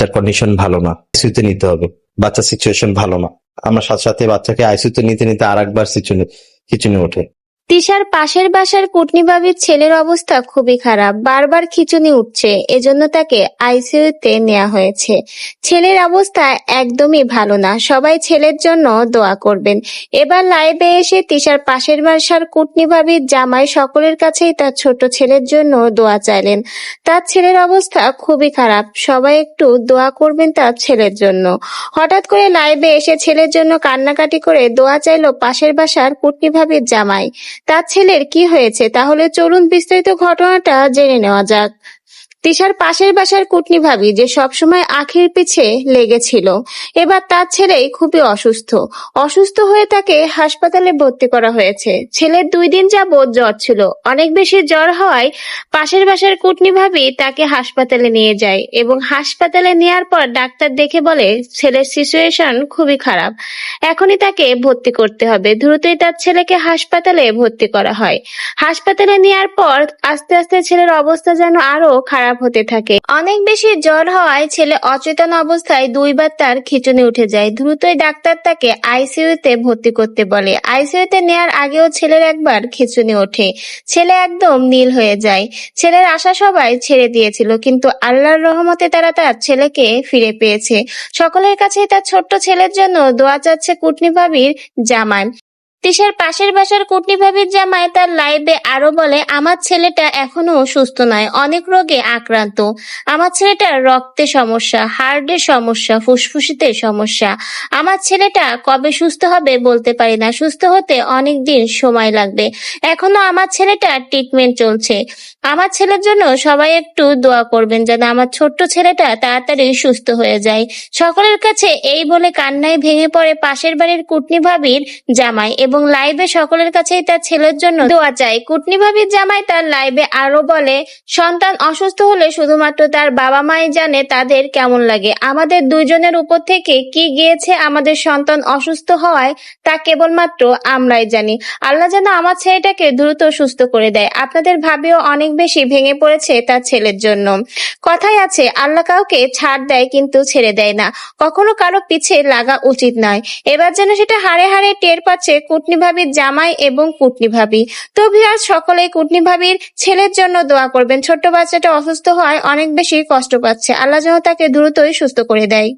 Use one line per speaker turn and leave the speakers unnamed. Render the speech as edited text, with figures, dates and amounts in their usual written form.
বাচ্চার কন্ডিশন ভালো না, আইসিইউতে নিতে হবে, বাচ্চার সিচুয়েশন ভালো না। আমরা সাথে সাথে বাচ্চাকে আইসিইউতে নিতে নিতে আরেকবার খিচুনি ওঠে।
তিশার পাশের বাসার কুটনি ভাবির ছেলের অবস্থা খুবই খারাপ, বারবার খিঁচুনি উঠছে, এজন্য তাকে আইসিইউতে নেওয়া হয়েছে। ছেলের অবস্থা একদমই ভালো না, সবাই ছেলের জন্য দোয়া করবেন। এবার লাইভে এসে তিশার পাশের বাসার কুটনি ভাবির জামাই সকলের কাছেই তার ছোট ছেলের জন্য দোয়া চাইলেন। তার ছেলের অবস্থা খুবই খারাপ, সবাই একটু দোয়া করবেন তার ছেলের জন্য। হঠাৎ করে লাইভে এসে ছেলের জন্য কান্নাকাটি করে দোয়া চাইলো পাশের বাসার কুটনি ভাবির জামাই। তার ছেলের কি হয়েছে, তাহলে চলুন বিস্তারিত ঘটনাটা জেনে নেওয়া যাক। তিশার পাশের বাসার কুটনি ভাবি যে সবসময় আখির পিছে লেগেছিল, এবার তার ছেলেই খুবই অসুস্থ হয়ে তাকে হাসপাতালে ভর্তি করা হয়েছে। ছেলের 2 দিন যাবৎ জ্বর ছিল, অনেক বেশি জ্বর হওয়ায় পাশের বাসার কুটনি ভাবি তাকে হাসপাতালে নিয়ে যায় এবং হাসপাতালে নেওয়ার পর ডাক্তার দেখে বলে ছেলের সিচুয়েশন খুবই খারাপ, এখনই তাকে ভর্তি করতে হবে। দ্রুতই তার ছেলেকে হাসপাতালে ভর্তি করা হয়। হাসপাতালে নেওয়ার পর আস্তে আস্তে ছেলের অবস্থা যেন আরো খারাপ হতে থাকে। অনেক বেশি জ্বর হওয়ায় ছেলে অচেতন অবস্থায় 2 বার তার খিঁচুনি উঠে যায়। দ্রুতই ডাক্তার তাকে আইসিইউতে ভর্তি করতে বলে। আইসিইউতে নেওয়ার আগেও ছেলের একবার খিঁচুনি ওঠে, ছেলে একদম নীল হয়ে যায়। ছেলের আশা সবাই ছেড়ে দিয়েছিল, কিন্তু আল্লাহর রহমতে তারা তার ছেলেকে ফিরে পেয়েছে। সকলের কাছেই তার ছোট্ট ছেলের জন্য দোয়া চাচ্ছে কুটনি ভাবির জামাই। তিশার পাশের বাসার কুটনি ভাবির জামাই তার লাইভে আরো বলে, আমার ছেলেটা এখনো সুস্থ নয়, অনেক রোগে আক্রান্ত। আমার ছেলেটার রক্তে সমস্যা, হার্টে সমস্যা, ফুসফুসিতে সমস্যা। আমার ছেলেটা কবে সুস্থ হবে বলতে পারি না, সুস্থ হতে অনেক দিন সময় লাগবে। এখনো আমার ছেলেটার ট্রিটমেন্ট চলছে। আমার ছেলের জন্য সবাই একটু দোয়া করবেন যেন আমার ছোট্ট ছেলেটা তাড়াতাড়ি সুস্থ হয়ে যায়। সকলের কাছে এই বলে কান্নায় ভেঙে পড়ে পাশের বাড়ির কুটনি ভাবির জামাই এবং লাইভে সকলের কাছেই তার ছেলের জন্য দোয়া চায়। কুটনি ভাবির জামাই তার লাইভে আরো বলে, সন্তান অসুস্থ হলে শুধুমাত্র তার বাবা মাই জানে তাদের কেমন লাগে। আমাদের 2 জনের উপর থেকে কি গিয়েছে আমাদের সন্তান অসুস্থ হওয়ায় তা কেবলমাত্র আমরাই জানি। আল্লাহ যেন আমার ছেলেটাকে দ্রুত সুস্থ করে দেয়। আপনাদের ভাবেও অনেক বেশি ভেঙে পড়েছে তার ছেলের জন্য। কথাই আছে, আল্লাহ কাউকে ছাড় দেয় কিন্তু ছেড়ে দেয় না। কখনো কারো পিছে লাগা উচিত নয়। এবার যেন সেটা হাড়ে হাড়ে টের পাচ্ছে কুটনি ভাবির জামাই এবং কুটনি ভাবি। তো ভিউয়ার্স, সকলেই কুটনি ভাবির ছেলের জন্য দোয়া করবেন। ছোট্ট বাচ্চাটা অসুস্থ হওয়ায় অনেক বেশি কষ্ট পাচ্ছে, আল্লাহ যেন তাকে দ্রুতই সুস্থ করে দেয়।